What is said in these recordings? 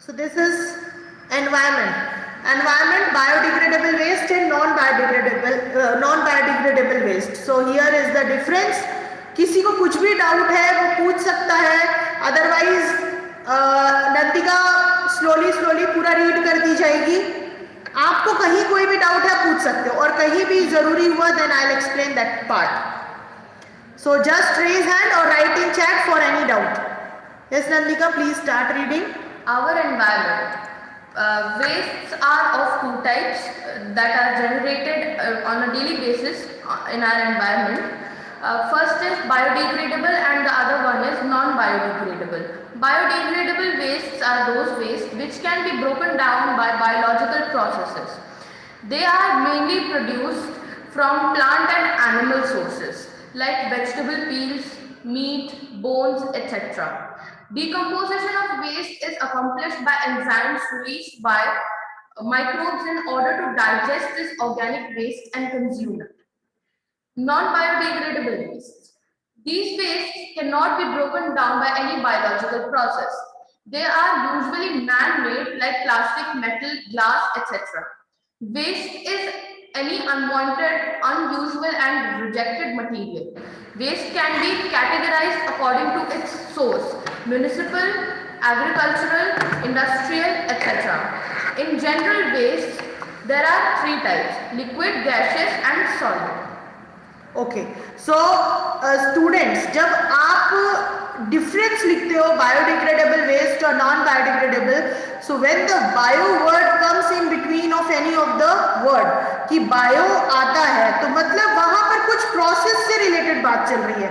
So this is environment. Environment, biodegradable waste and non-biodegradable waste. So here is the difference. किसी को कुछ भी doubt है वो पूछ सकता है, अदरवाइज नंदिका स्लोली पूरा रीड कर दी जाएगी. आपको कहीं कोई भी डाउट है पूछ सकते हो, और कहीं भी जरूरी हुआ then I will explain that part. So just raise hand or write in chat for any doubt. Yes, Nandika, please start reading. Our environment. Wastes are of two types that are generated on a daily basis in our environment. First is biodegradable and the other one is non-biodegradable. Biodegradable wastes are those wastes which can be broken down by biological processes. They are mainly produced from plant and animal sources like vegetable peels, meat, bones, etc. Decomposition of waste is accomplished by enzymes released by microbes in order to digest this organic waste and consume it. Non-biodegradable wastes. These wastes cannot be broken down by any biological process. They are usually man-made like plastic, metal, glass, etc. Waste is any unwanted, unusual and rejected material. Waste can be categorized according to its source: municipal, agricultural, industrial, etc. In general waste, there are three types: liquid, gaseous and solid. Okay, so students, जब आप difference लिखते हो biodegradable waste और non-biodegradable, so when the bio word comes in between of any of the word, कि bio आता है तो मतलब वहां पर कुछ process से related बात चल रही है.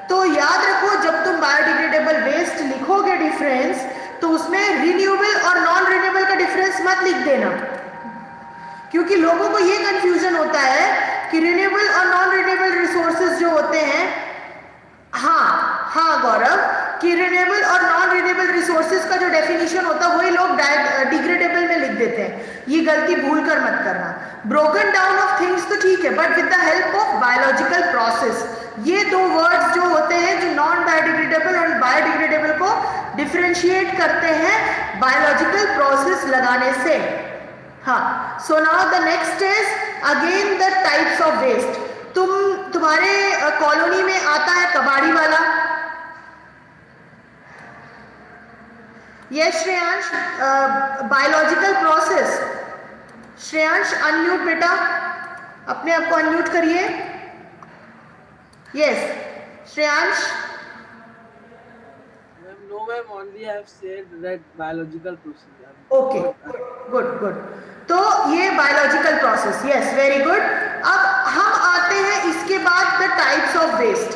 तो याद रखो जब तुम biodegradable waste लिखोगे difference, तो उसमें renewable और non-renewable का difference मत लिख देना, क्योंकि लोगों को ये कंफ्यूजन होता है कि रिन्यूएबल और नॉन रिन्यूएबल रिसोर्सेज जो होते हैं, हाँ गौरव, कि रिन्यूएबल और नॉन रिन्यूएबल रिसोर्सेज का जो डेफिनेशन होता है वही लोग डिग्रेडेबल में लिख देते हैं. ये गलती भूल कर मत करना. ब्रोकन डाउन ऑफ थिंग्स तो ठीक है, but with the help of biological process. ये दो वर्ड्स जो होते हैं जो नॉन बायोडिग्रेडेबल और बायोडिग्रेडेबल को डिफरेंशिएट करते हैं बायोलॉजिकल प्रोसेस लगाने से. हाँ, so now the next is again the types of waste. तुम्हारे कॉलोनी में आता है कबाड़ी वाला. Yes Shreyansh, biological process. Shreyansh unmute बेटा, अपने आप को अनम्यूट करिए. Yes Shreyansh. No ma'am, only I have said that biological process. Okay, good. तो ये biological process, yes very good. अब हम आते हैं इसके बाद द टाइप्स ऑफ वेस्ट.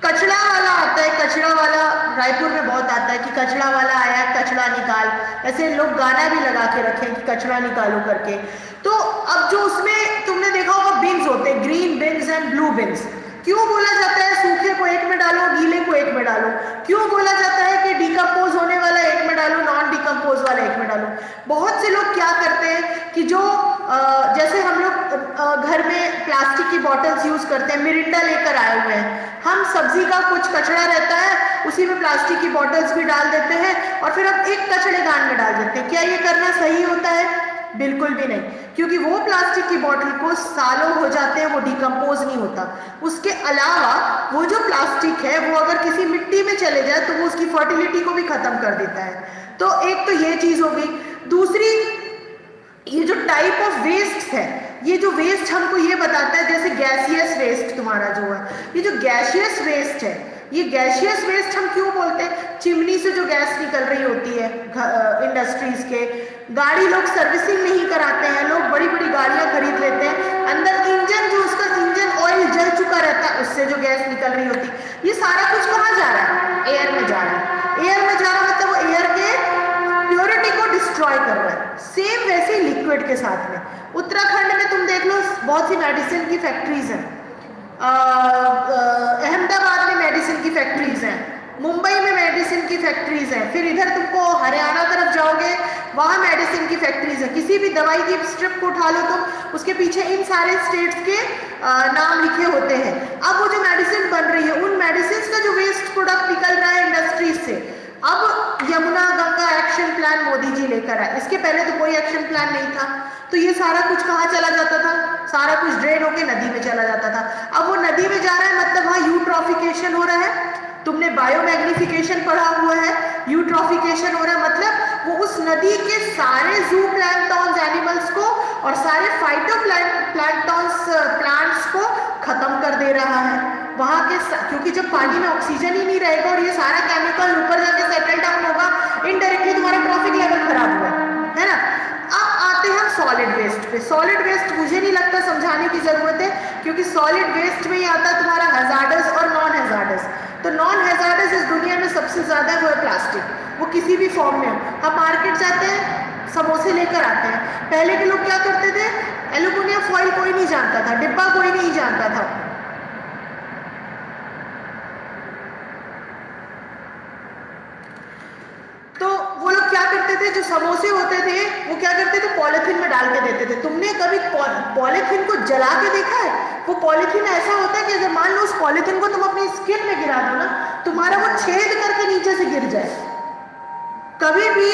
कचरा वाला आता है. कचरा वाला रायपुर में बहुत आता है कि कचरा वाला आया, कचरा निकाल. ऐसे लोग गाना भी लगा के रखे कि कचरा निकालो करके. तो अब जो उसमें तुमने देखा होगा बिन्स होते हैं, green beans and blue beans. क्यों बोला जाता है सूखे को एक में डालो, गीले को एक में डालो? क्यों बोला जाता है कि डिकम्पोज होने वाला एक में डालो, नॉन डिकम्पोज वाला एक में डालो? बहुत से लोग क्या करते हैं कि जो जैसे हम लोग घर में प्लास्टिक की बॉटल्स यूज करते हैं, मिरिंडा लेकर आए हुए हैं, हम सब्जी का कुछ कचरा रहता है उसी में प्लास्टिक की बॉटल्स भी डाल देते हैं और फिर हम एक कचड़ेदान में डाल देते हैं. क्या ये करना सही होता है? बिल्कुल भी नहीं, क्योंकि वो प्लास्टिक की बॉटल को सालों हो जाते हैं, वो डिकम्पोज नहीं होता. उसके अलावा वो जो प्लास्टिक है वो अगर किसी मिट्टी में चले जाए तो वो उसकी फर्टिलिटी को भी खत्म कर देता है. तो एक तो ये चीज हो गई. दूसरी, ये जो टाइप ऑफ वेस्ट है, ये जो वेस्ट हमको ये बताता है, जैसे गैसियस वेस्ट तुम्हारा जो है, ये जो गैसियस वेस्ट है, ये गैसियस वेस्ट हम क्यों बोलते हैं? चिमनी से जो गैस निकल रही होती है इंडस्ट्रीज के, गाड़ी लोग सर्विसिंग नहीं कराते हैं, लोग बड़ी बड़ी गाड़ियां खरीद लेते हैं, अंदर इंजन जो उसका इंजन ऑयल जल चुका रहता है, उससे जो गैस निकल रही होती है, ये सारा कुछ कहाँ जा रहा है? एयर में जा रहा है. एयर में जा रहा मतलब वो एयर के प्योरिटी को डिस्ट्रॉय कर रहा है. सेम वैसे ही लिक्विड के साथ में. उत्तराखंड में तुम देख लो बहुत सी मेडिसिन की फैक्ट्रीज हैं, अहमदाबाद में मेडिसिन की फैक्ट्रीज हैं, मुंबई में मेडिसिन की फैक्ट्रीज हैं, फिर इधर तुमको हरियाणा तरफ जाओगे वहाँ मेडिसिन की फैक्ट्रीज है. किसी भी दवाई की स्ट्रिप को उठा लो तुम, उसके पीछे इन सारे स्टेट्स के नाम लिखे होते हैं. अब वो जो मेडिसिन बन रही है, उन मेडिसिन का जो वेस्ट प्रोडक्ट निकल रहा है इंडस्ट्रीज से, अब यमुना गंगा एक्शन प्लान मोदी जी लेकर आए, इसके पहले तो कोई एक्शन प्लान नहीं था, तो ये सारा कुछ कहाँ चला जाता था, सारा कुछ ड्रेन होके नदी में चला जाता था। अब वो नदी में जा रहा है मतलब वहाँ यूट्रॉफिकेशन हो रहा है, तुमने बायोमैग्निफिकेशन पढ़ा हुआ है, यूट्रॉफिकेशन हो रहा है मतलब वो उस नदी के सारे जू प्लैंक्टन्स एनिमल्स को और सारे फाइटो प्लैंक्टन्स प्लांट्स को खत्म कर दे रहा है वहां के, क्योंकि जब पानी में ऑक्सीजन ही नहीं रहेगा और ये सारा केमिकल ऊपर जाके सेटल डाउन होगा, इनडायरेक्टली तुम्हारा ट्रॉफिक लेवल खराब हुआ है ना। अब आते हैं हम सॉलिड वेस्ट पे। सॉलिड वेस्ट मुझे नहीं लगता समझाने की जरूरत है, क्योंकि सॉलिड वेस्ट में ही आता है तुम्हारा हैजार्डस और नॉन हैजार्डस। तो नॉन हैजार्डस इस दुनिया में सबसे ज्यादा वो है प्लास्टिक, वो किसी भी फॉर्म में। हम मार्केट जाते हैं, समोसे लेकर आते हैं, पहले के लोग क्या करते थे, एल्यूमिनियम फॉइल कोई नहीं जानता था, डिब्बा कोई नहीं जानता था, तो वो लोग क्या करते थे, जो समोसे होते थे वो क्या करते थे, पॉलिथीन में डाल के देते थे। तुमने कभी पॉलिथीन को जला के देखा है? वो पॉलिथीन ऐसा होता है कि अगर मान लो उस पॉलिथीन को तुम अपनी स्किन में गिरा दो ना, तुम्हारा वो छेद करके नीचे से गिर जाए। कभी भी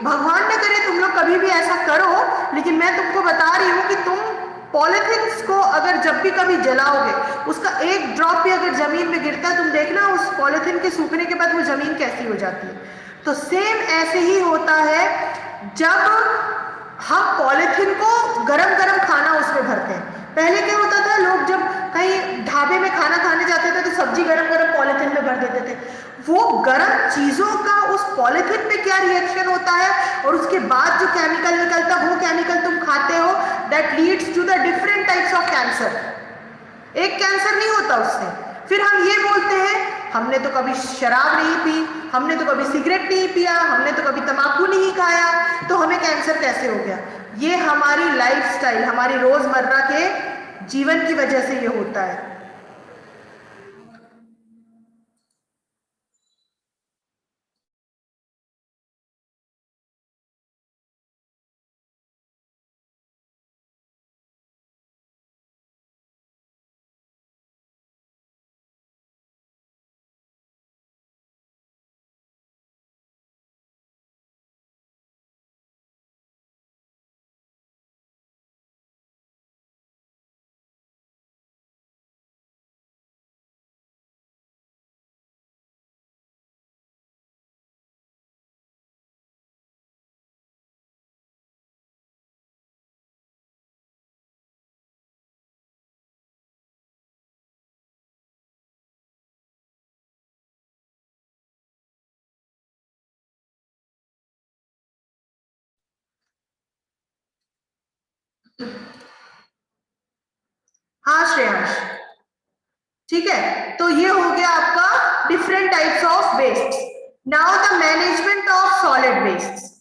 भगवान न करे तुम लोग कभी भी ऐसा करो, लेकिन मैं तुमको बता रही हूं कि तुम पॉलिथीन्स को अगर जब भी कभी जलाओगे, उसका एक ड्रॉप भी अगर जमीन में गिरता है, तुम देखना उस पॉलिथीन के सूखने के बाद वो जमीन कैसी हो जाती है। तो सेम ऐसे ही होता है जब हम पॉलिथीन को गरम गरम खाना उसमें भरते हैं। पहले क्या होता था, लोग जब कहीं ढाबे में खाना खाने जाते थे तो सब्जी गरम गरम पॉलिथीन में भर देते थे। वो गरम चीजों का उस पॉलिथीन पे क्या रिएक्शन होता है और उसके बाद जो केमिकल निकलता है, वो केमिकल तुम खाते हो, that leads to the different types of cancer. एक कैंसर नहीं होता उससे। फिर हम ये बोलते हैं हमने तो कभी शराब नहीं पी, हमने तो कभी सिगरेट नहीं पिया, हमने तो कभी तंबाकू नहीं खाया, तो हमें कैंसर कैसे हो गया? ये हमारी लाइफस्टाइल, हमारी रोजमर्रा के जीवन की वजह से ये होता है। हाँ श्रेयांश, ठीक है, तो ये हो गया आपका different types of waste. Now the management of solid waste.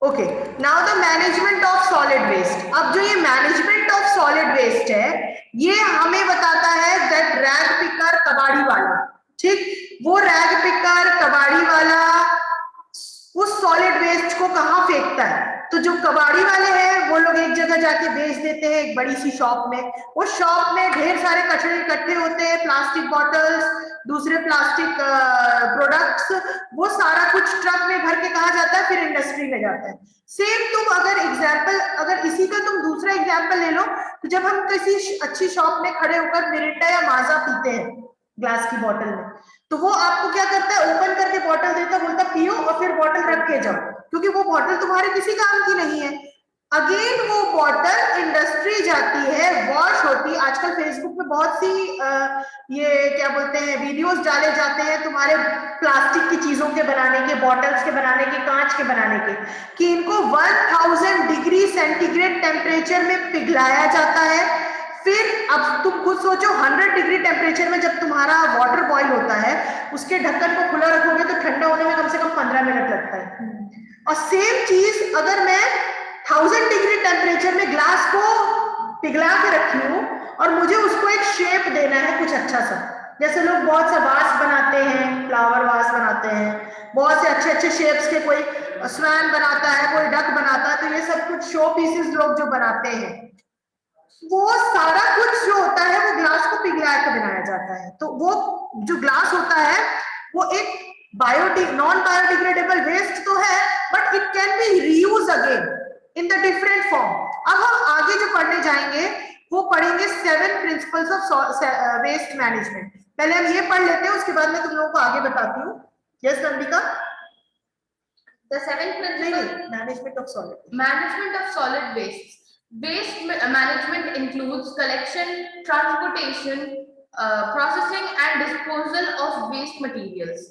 Okay, now the management of solid waste. अब जो ये मैनेजमेंट ऑफ सॉलिड वेस्ट है, ये हमें बताता है दैट रैग पिकर कबाड़ी वाला, ठीक, वो रैग पिकर कबाड़ी वाला उस सॉलिड वेस्ट को कहाँ फेंकता है? तो जो कबाड़ी वाले हैं वो लोग एक जगह जाके बेच देते हैं, एक बड़ी सी शॉप में। वो शॉप में ढेर सारे कचरे इकट्ठे होते हैं, प्लास्टिक बॉटल्स, दूसरे प्लास्टिक प्रोडक्ट्स, वो सारा कुछ ट्रक में भर के कहा जाता है, फिर इंडस्ट्री में जाता है। सेम तुम अगर एग्जाम्पल, अगर इसी का तुम दूसरा एग्जाम्पल ले लो, तो जब हम किसी अच्छी शॉप में खड़े होकर मिरिंडा या माजा पीते हैं ग्लास की बॉटल में, तो वो आपको क्या करता है, ओपन करके बॉटल देता, बोलता पियो और फिर बॉटल रख के जाओ, क्योंकि वो बॉटल तुम्हारे किसी काम की नहीं है। अगेन वो बॉटल इंडस्ट्री जाती है, वॉश होती है। आजकल फेसबुक पे बहुत सी ये क्या बोलते हैं वीडियोस डाले जाते हैं तुम्हारे प्लास्टिक की चीजों के बनाने के, बॉटल्स के बनाने के, कांच के बनाने के, कि इनको 1000 डिग्री सेंटीग्रेड टेम्परेचर में पिघलाया जाता है। फिर अब तुम खुद सोचो, 100 डिग्री टेम्परेचर में जब तुम्हारा वाटर बॉईल होता है, उसके ढक्कन को खुला रखोगे तो ठंडा होने में कम से कम 15 मिनट लगता है। और सेम चीज अगर मैं 1000 डिग्री टेम्परेचर में ग्लास को पिघला के रखी हूँ और मुझे उसको एक शेप देना है कुछ अच्छा सा, जैसे लोग बहुत सा वास बनाते हैं, फ्लावर वास बनाते हैं, बहुत से अच्छे अच्छे शेप्स के, कोई स्वैन बनाता है, कोई डक बनाता है, तो ये सब कुछ शो पीसेस लोग जो बनाते हैं, वो सारा कुछ जो होता है वो ग्लास को पिघला के बनाया जाता है। तो वो जो ग्लास होता है वो एक नॉन बायोडिग्रेडेबल वेस्ट तो है, but it can be reuse again in the different form. अब हम आगे जो पढ़ने जाएंगे वो पढ़ेंगे 7 प्रिंसिपल्स ऑफ वेस्ट मैनेजमेंट। पहले हम ये पढ़ लेते हैं, उसके बाद मैं तुम लोगों को आगे बताती हूँ। Yes Nandika? The seventh principle, management of solid waste. Management of solid waste. Waste management includes collection, transportation, processing and disposal of waste materials.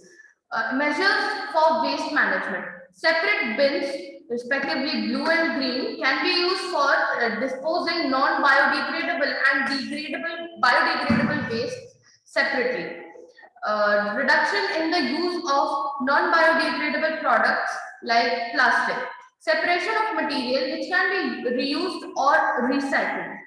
Measures for waste management. Separate bins, respectively blue and green, can be used for disposing non-biodegradable and biodegradable waste separately. Reduction in the use of non-biodegradable products like plastic. Separation of material which can be reused or recycled.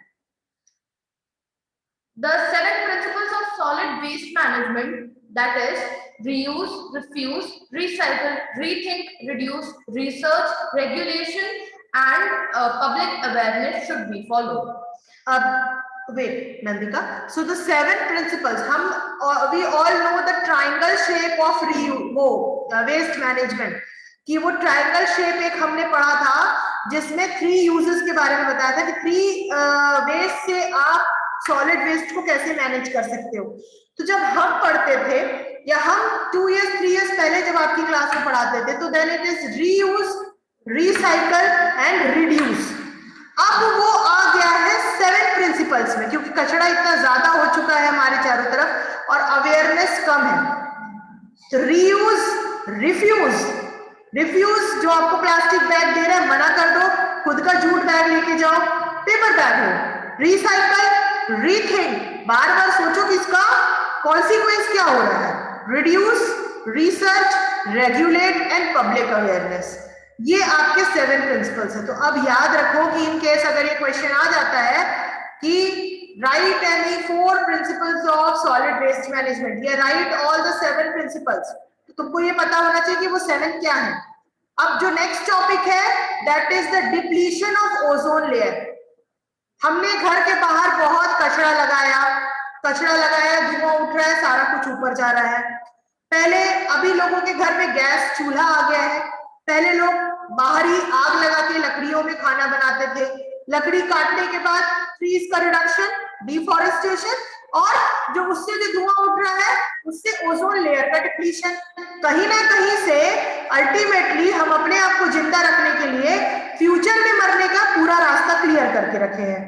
The 7 principles of solid waste management, that is reuse, refuse, recycle, rethink, reduce, research, regulation and public awareness should be followed. Wait, Nandika. So the 7 principles, we all know the triangle shape of waste management. कि वो triangle shape एक हमने पढ़ा था जिसमें 3 uses के बारे में बताया था कि 3 वेस्ट से आप सॉलिड वेस्ट को कैसे मैनेज कर सकते हो। तो जब हम पढ़ते थे या हम 2 इयर्स 3 इयर्स पहले जब आपकी क्लास में पढ़ाते थे तो then it is reuse, recycle and reduce. अब वो आ गया है 7 प्रिंसिपल्स में, क्योंकि कचरा इतना ज्यादा हो चुका है हमारे चारों तरफ और अवेयरनेस कम है। तो रीयूज, रिफ्यूज जो आपको प्लास्टिक बैग दे रहा है मना कर दो, खुद का जूट बैग लेके जाओ, पेपर बैग हो। रिसाइकल, रीथिंक, बार बार सोचो कि इसका कॉन्सिक्वेंस क्या हो रहा है। Reduce, research, regulate and public awareness, ये आपके 7 प्रिंसिपल्स है। तो अब याद रखो कि इन केस अगर ये क्वेश्चन आ जाता है कि right any 4 principles of solid waste management या राइट ऑल द 7 प्रिंसिपल्स, तो तुमको ये पता होना चाहिए कि वो 7 क्या है। अब जो नेक्स्ट टॉपिक है that is the depletion of ozone layer. हमने घर के बाहर बहुत कचरा लगाया, धुआं उठ रहा है, सारा कुछ ऊपर जा रहा है। पहले अभी लोगों के घर में गैस चूल्हा आ गया है, पहले लोग बाहर ही आग लगा के लकड़ियों में खाना बनाते थे। लकड़ी काटने के बाद ट्रीज का रिडक्शन, डिफॉरेस्टेशन, और जो उससे जो धुआं उठ रहा है उससे ओजोन लेयर का डिप्लीशन। कहीं ना कहीं से अल्टीमेटली हम अपने आप को जिंदा रखने के लिए फ्यूचर में मरने का पूरा रास्ता क्लियर करके रखे हैं।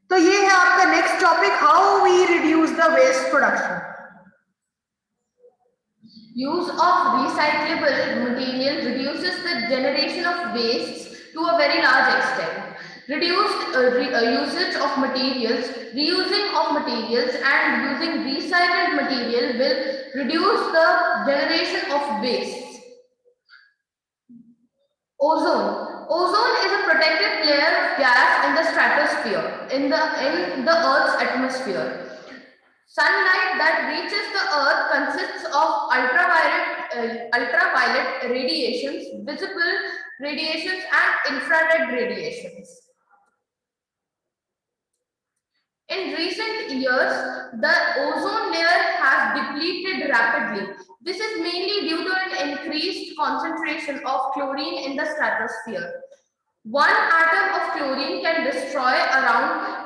तो ये है आपका next topic, how we reduce the waste production. Use of recyclable material reduces the generation of wastes to a very large extent. Reduced usage of materials, reusing of materials and using recycled material will reduce the generation of wastes. Ozone is a protective layer of gas in the stratosphere, in the Earth's atmosphere. Sunlight that reaches the Earth consists of ultraviolet radiations, visible radiations, and infrared radiations. In recent years, the ozone layer has depleted rapidly. This is mainly due to an increased concentration of chlorine in the stratosphere. One atom of chlorine can destroy around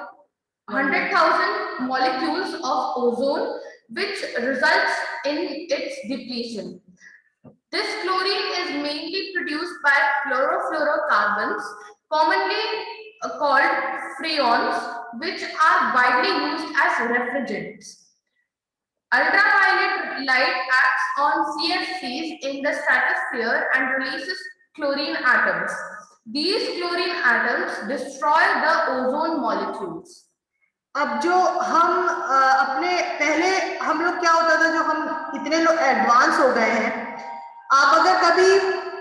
100,000 molecules of ozone, which results in its depletion. This chlorine is mainly produced by chlorofluorocarbons, commonly called freons, which are widely used as refrigerants. Ultraviolet light acts on CFCs in the stratosphere and releases chlorine atoms. These chlorine atoms destroy the ozone molecules. अब जो हम अपने पहले हम लोग क्या होता था, जो हम इतने लोग एडवांस हो गए हैं, आप अगर कभी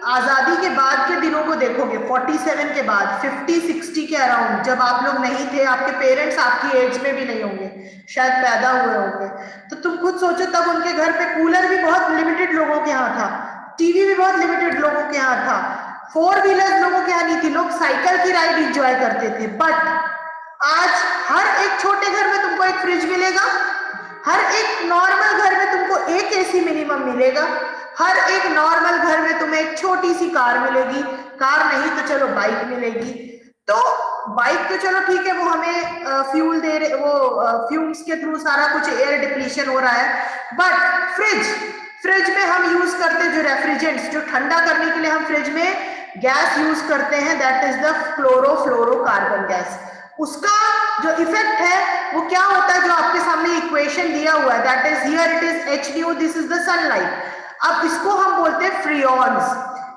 आजादी के बाद के दिनों को देखोगे, 47 के बाद, 50-60 के अराउंड, जब आप लोग नहीं थे, आपके पेरेंट्स आपकी एज में भी नहीं होंगे, शायद पैदा हुए होंगे, तो तुम खुद सोचो तब उनके घर पे कूलर भी बहुत लिमिटेड लोगों के यहाँ था, टीवी भी बहुत लिमिटेड लोगों के यहाँ था, 4 व्हीलर लोगों के यहाँ नहीं थी, लोग साइकिल की राइड एंजॉय करते थे। बट आज हर एक छोटे घर में तुमको एक फ्रिज मिलेगा, हर एक नॉर्मल घर में तुमको एक एसी मिनिमम मिलेगा, हर एक नॉर्मल घर में तुम्हें एक छोटी सी कार मिलेगी, कार नहीं तो चलो बाइक मिलेगी। तो बाइक तो चलो ठीक है, वो हमें फ्यूल दे रहे, वो फ्यूम्स के थ्रू सारा कुछ एयर डिप्लीशन हो रहा है, बट फ्रिज में हम यूज करते जो रेफ्रिजरेंट्स, जो ठंडा करने के लिए हम फ्रिज में गैस यूज करते हैं, that is the chlorofluorocarbon gas. उसका जो इफेक्ट है वो क्या होता है, जो आपके सामने इक्वेशन दिया हुआ है, that is here it is H nu, this is the sunlight. अब इसको हम बोलते हैं फ्रियॉन्स।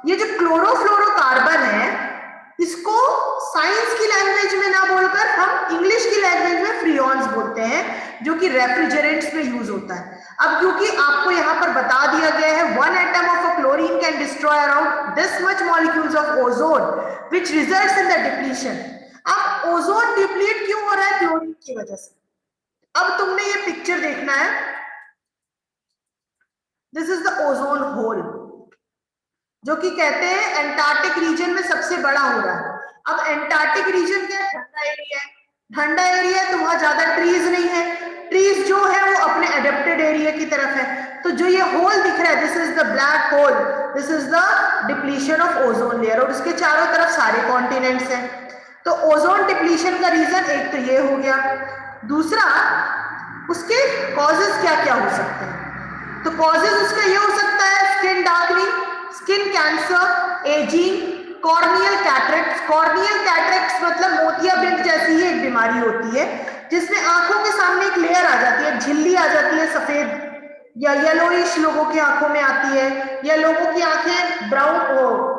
ये जो क्लोरोफ्लोरोकार्बन है, इसको साइंस की लैंग्वेज में ना बोलकर हम इंग्लिश की लैंग्वेज में फ्रियॉन्स बोलते हैं, जो कि रेफ्रिजरेंट्स में यूज होता है। अब क्योंकि आपको यहाँ पर बता दिया गया है 1 atom of a chlorine can destroy around this much molecules of ozone which results in the depletion। अब ओजोन डिप्लीट क्यों हो रहा है? क्लोरीन की वजह से। अब तुमने ये पिक्चर देखना है, this is the ozone hole, जो कि कहते हैं एंटार्क्टिक रीजन में सबसे बड़ा हो रहा है। अब एंटार्क्टिक रीजन क्या है? ठंडा एरिया है, ठंडा एरिया है तो वहां ज्यादा ट्रीज नहीं है, ट्रीज जो है वो अपने एडेप्टेड एरिया की तरफ है। तो जो ये होल दिख रहा है, this is the black hole, this is the depletion of ozone layer, और उसके चारों तरफ सारे कॉन्टिनेंट्स हैं। तो ओजोन डिप्लीशन का रीजन एक तो ये हो गया, दूसरा उसके कॉजेज क्या क्या हो सकते हैं? तो कॉजेज उसका ये हो सकता है skin darkening, skin cancer, ageing, corneal cataracts. Corneal cataracts मतलब मोतियाबिंद जैसी ही एक बीमारी होती है, जिसमें आंखों के सामने एक लेयर आ जाती है, झिल्ली आ जाती है सफेद या येलोइश, लोगों की आंखों में आती है, या लोगों की आंखें ब्राउन,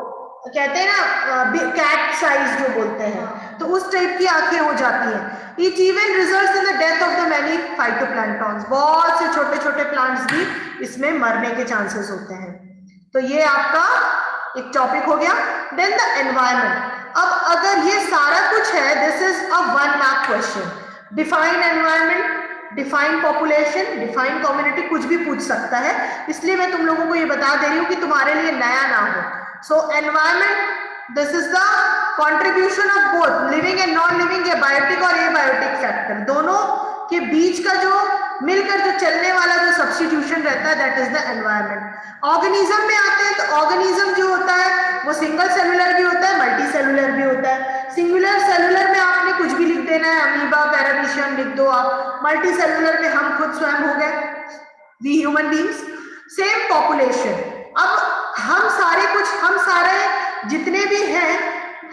कहते हैं ना कैट साइज जो बोलते हैं, तो उस टाइप की आंखें हो जाती हैं। It even results in the death of the many phytoplanktons. बहुत से छोटे छोटे प्लांट्स भी इसमें मरने के चांसेस होते हैं। तो ये आपका एक टॉपिक हो गया। Then the environment. अब अगर ये सारा कुछ है, this is a 1 mark question. Define environment, define population, define community, कुछ भी पूछ सकता है, इसलिए मैं तुम लोगों को ये बता दे रही हूँ कि तुम्हारे लिए नया ना हो। So environment, this is the contribution of both living and non-living, या बायोटिक और एबायोटिक फैक्टर, दोनों के बीच का जो मिलकर जो चलने वाला जो सब्स्टिट्यूशन रहता है, that is the environment. Organism में आते हैं तो ऑर्गेनिज्म जो होता है वो सिंगल सेलुलर भी होता है, मल्टी सेलुलर भी होता है। सिंगुलर सेलुलर में आपने कुछ भी लिख देना है, अमीबा, पैरामीशियम लिख दो आप। मल्टी सेलुलर में हम खुद स्वयं हो गए, we human beings. Same population. अब हम सारे जितने भी हैं,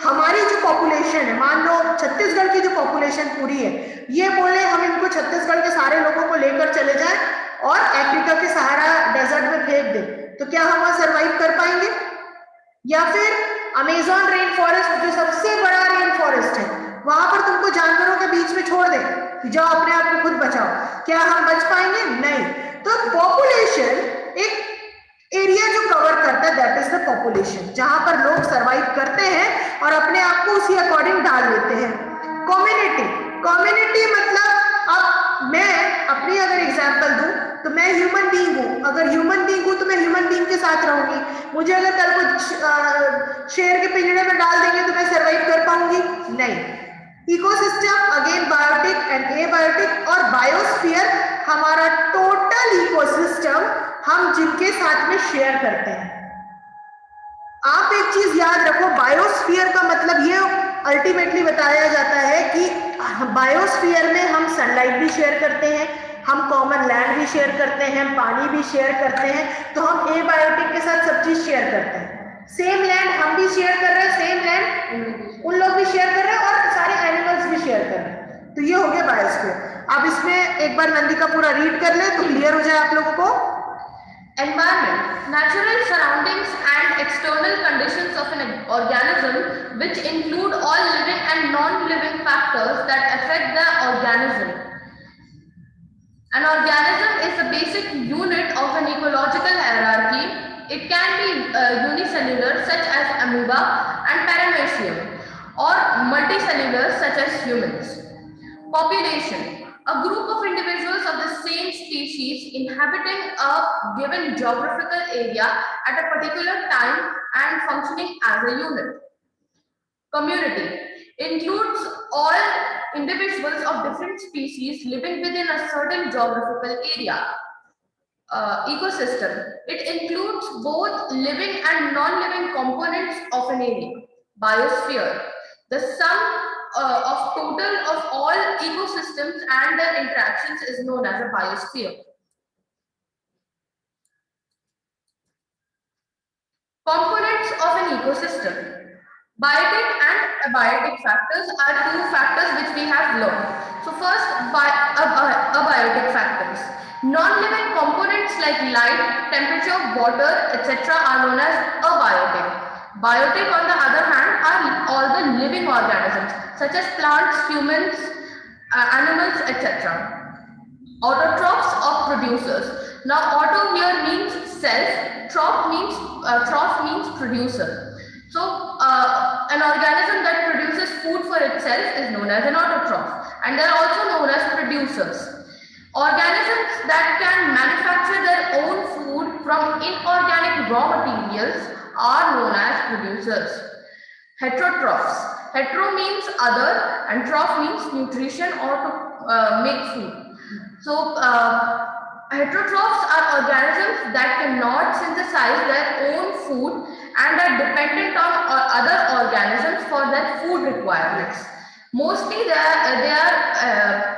हमारी जो पॉपुलेशन है, मान लो छत्तीसगढ़ की जो पॉपुलेशन पूरी है, ये बोले हम इनको छत्तीसगढ़ के सारे लोगों को लेकर चले जाएं और अफ्रीका के सहारा डेजर्ट में फेंक दें, तो क्या हम वहां सर्वाइव कर पाएंगे? या फिर अमेज़न रेन फॉरेस्ट, जो सबसे बड़ा रेन फॉरेस्ट है, वहां पर तुमको जानवरों के बीच में छोड़ दें कि जाओ अपने आप को खुद बचाओ, क्या हम बच पाएंगे? नहीं। तो पॉपुलेशन एक एरिया जो कवर करता है, दैट इज द पॉपुलेशन, जहां पर लोग सरवाइव करते हैं और अपने आप को उसी अकॉर्डिंग डाल लेते हैं। कम्युनिटी, कम्युनिटी मतलब अब मैं अपनी अगर एग्जांपल दूं तो मैं ह्यूमन बीइंग हूं, अगर ह्यूमन बीइंग हूं तो मैं ह्यूमन बीइंग के साथ रहूंगी। मुझे अगर कल को शेर के पिंजरे में डाल देंगे तो मैं सरवाइव कर पाऊंगी? नहीं। Ecosystem again biotic and abiotic, और बायोस्फीयर हमारा टोटल इकोसिस्टम हम जिनके साथ में शेयर करते हैं। आप एक चीज याद रखो, बायोस्फीयर का मतलब ये अल्टीमेटली बताया जाता है कि बायोस्फीयर में हम सनलाइट भी शेयर करते हैं, हम कॉमन लैंड भी शेयर करते हैं, पानी भी शेयर करते हैं, तो हम एबायोटिक के साथ सब चीज शेयर करते हैं। सेम लैंड हम भी शेयर कर रहे हैं, सेम लैंड उन लोग भी शेयर कर रहे हैं, और सारे एनिमल्स भी शेयर कर रहे हैं। तो ये हो गया बायोस्फीयर। अब इसमें एक बार नंदी का पूरा रीड कर ले तो क्लियर हो जाए आप लोगों को। Environment, natural surroundings and external conditions of an organism which include all living and non-living factors that affect the organism. An organism is the basic unit of an ecological hierarchy It can be unicellular such as amoeba and paramecium, or multicellular such as humans. Population. A group of individuals of the same species inhabiting a given geographical area at a particular time and functioning as a unit. Community includes all individuals of different species living within a certain geographical area. Ecosystem. It includes both living and non-living components of an area. Biosphere. The sum of total of all ecosystems and their interactions is known as a biosphere. Components of an ecosystem. Biotic and abiotic factors are two factors which we have learned. So first, abiotic factors. Non-living components like light, temperature, water, etc. are known as abiotic. Biotic, on the other hand, are all the living organisms such as plants, humans, animals, etc. Autotrophs or producers. Now, auto here means self, troph means producer. So, an organism that produces food for itself is known as an autotroph, and they are also known as producers. Organisms that can manufacture their own food from inorganic raw materials are known as producers. Heterotrophs. Hetero means other, and troph means nutrition or to make food. So, heterotrophs are organisms that cannot synthesize their own food and are dependent on other organisms for their food requirements. Mostly,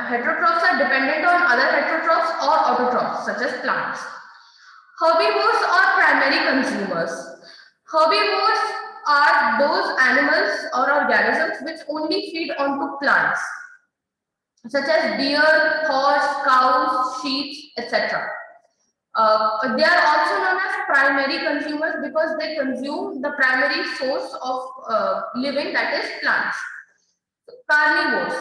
heterotrophs are dependent on other heterotrophs or autotrophs, such as plants. Herbivores are primary consumers. Herbivores are those animals or organisms which only feed onto plants, such as deer, horse, cows, sheep, etc. They are also known as primary consumers because they consume the primary source of living, that is plants. Carnivores.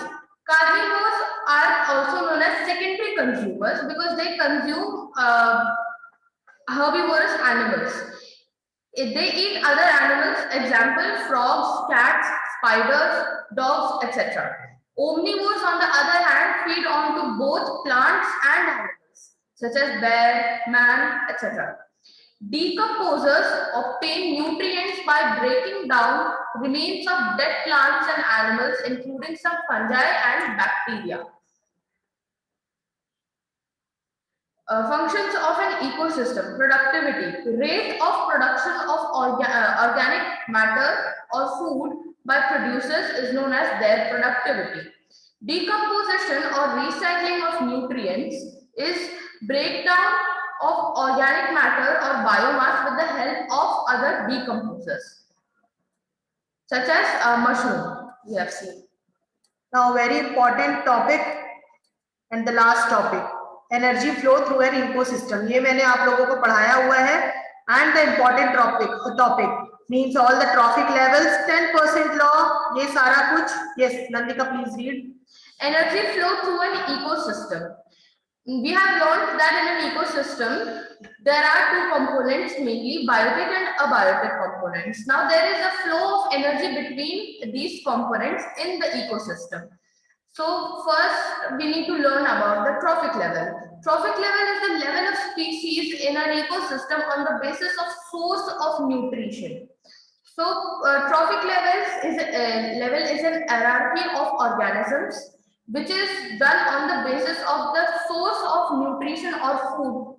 Carnivores are also known as secondary consumers because they consume herbivorous animals. They eat other animals, example frogs, cats, spiders, dogs, etc. Omnivores, on the other hand, feed on to both plants and animals, such as bear, man, etc. Decomposers obtain nutrients by breaking down remains of dead plants and animals, including some fungi and bacteria. Functions of an ecosystem. Productivity. Rate of production of organic matter or food by producers is known as their productivity. Decomposition or recycling of nutrients is breakdown of organic matter or biomass with the help of other decomposers, such as mushroom we have seen. Now, very important topic and the last topic, energy flow through an ecosystem. ये मैंने आप लोगों को पढ़ाया हुआ है. And the important topic means all the trophic levels, 10% law, ये सारा कुछ. Yes, Nandika, please read. Energy flow through an ecosystem. We have learned that in an ecosystem, there are two components, mainly biotic and abiotic components. Now, there is a flow of energy between these components in the ecosystem. So, first, we need to learn about the trophic level. Trophic level is the level of species in an ecosystem on the basis of source of nutrition. So, trophic level is an hierarchy of organisms which is done on the basis of the source of nutrition or food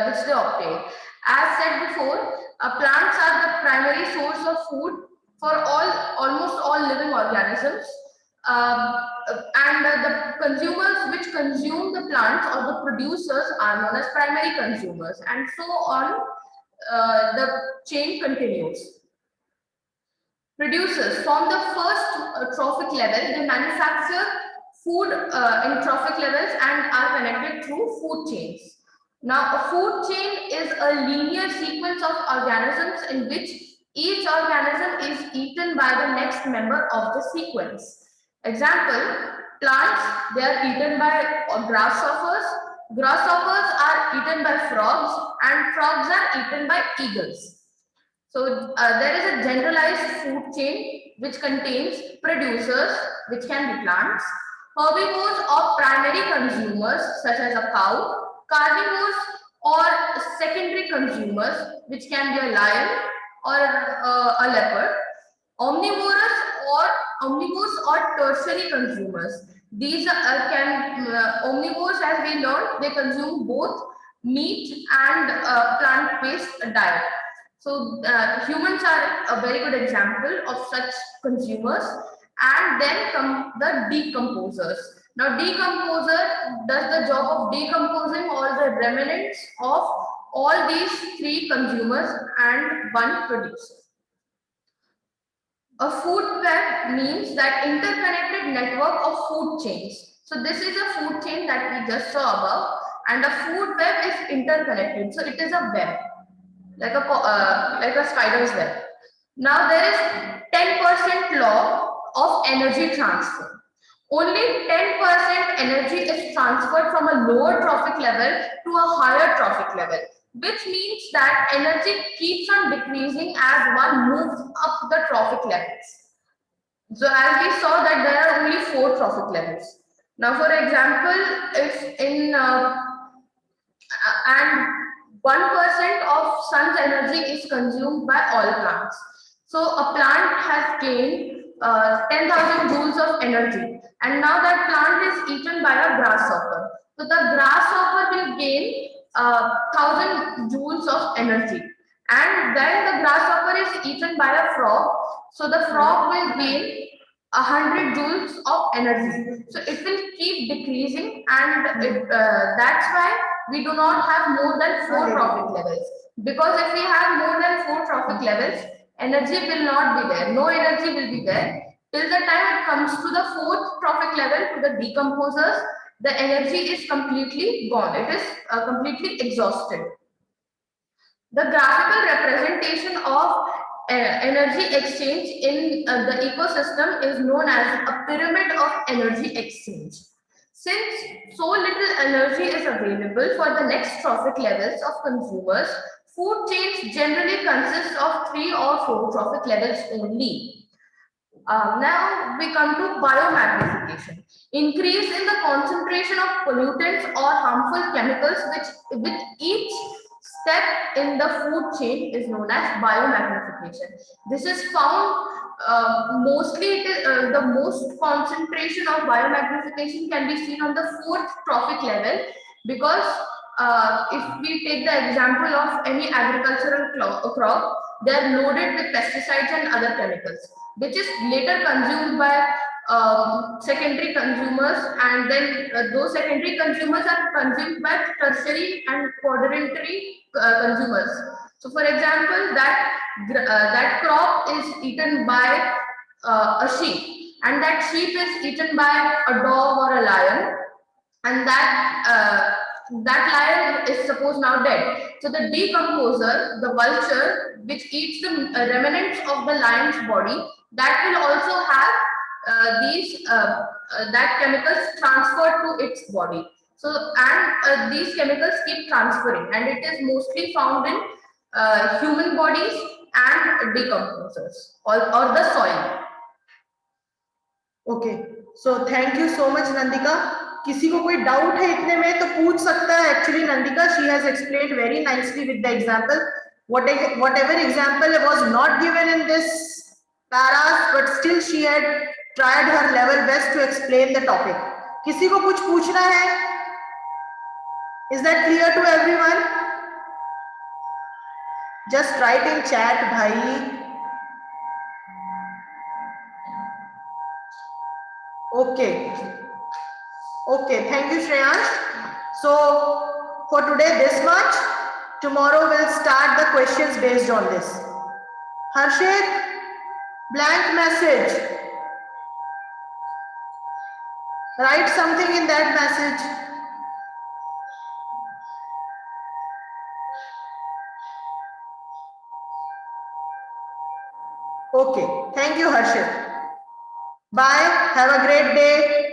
which they obtain. As said before, plants are the primary source of food for almost all living organisms, and the consumers which consume the plants or the producers are known as primary consumers, and so on. The chain continues. Producers from the first trophic level, they manufacture food in trophic levels and are connected through food chains. Now, a food chain is a linear sequence of organisms in which each organism is eaten by the next member of the sequence. Example, plants, they are eaten by grasshoppers, Grasshoppers are eaten by frogs and frogs are eaten by eagles. So there is a generalized food chain which contains producers, which can be plants, herbivores or primary consumers such as a cow, carnivores or secondary consumers which can be a lion or a leopard, omnivorous or omnivores or tertiary consumers. These can omnivores, as we learned, they consume both meat and plant-based diet. So humans are a very good example of such consumers. And then come the decomposers. Now decomposer does the job of decomposing all the remnants of all these three consumers and one producer. A food web means that interconnected network of food chains. So this is a food chain that we just saw above, and a food web is interconnected. So it is a web, like a spider's web. Now there is 10% law of energy transfer. Only 10% energy is transferred from a lower trophic level to a higher trophic level, which means that energy keeps on decreasing as one moves up the trophic levels. So as we saw that there are only 4 trophic levels. Now for example, if in and 1% of sun's energy is consumed by all plants. So a plant has gained 10,000 joules of energy, and now that plant is eaten by a grasshopper. So the grasshopper will gain 1,000 joules of energy, and then the grasshopper is eaten by a frog. So the frog will gain 100 joules of energy. So it will keep decreasing, and that's why we do not have more than 4 trophic levels. Because if we have more than 4 trophic levels, energy will not be there. No energy will be there. Till the time it comes to the 4th trophic level, to the decomposers, the energy is completely gone. It is completely exhausted. The graphical representation of energy exchange in the ecosystem is known as a pyramid of energy exchange. Since so little energy is available for the next trophic levels of consumers, food chains generally consist of 3 or 4 trophic levels only. Now we come to biomagnification. Increase in the concentration of pollutants or harmful chemicals with each step in the food chain is known as biomagnification. This is found mostly, the most concentration of biomagnification can be seen on the 4th trophic level, because if we take the example of any agricultural crop, they are loaded with pesticides and other chemicals, which is later consumed by secondary consumers, and then those secondary consumers are consumed by tertiary and quaternary consumers. So for example, that crop is eaten by a sheep, and that sheep is eaten by a dog or a lion, and that lion is supposed now dead. So the decomposer, the vulture, which eats the remnants of the lion's body, that will also have that chemicals transferred to its body. So and these chemicals keep transferring, and it is mostly found in human bodies and decomposers or the soil. Okay, so thank you so much Nandika. किसी को कोई doubt है इतने में तो पूछ सकता है. Actually Nandika, she has explained very nicely with the example. whatever example was not given in this paras, but still she had tried her level best to explain the topic. किसी को कुछ पूछना है? Is that clear to everyone? Just write in chat, bhai. Okay. Okay, thank you, Shreyansh. So for today, this much. Tomorrow we'll start the questions based on this. Harshit, blank message. Write something in that message. Okay, thank you, Harshit. Bye. Have a great day.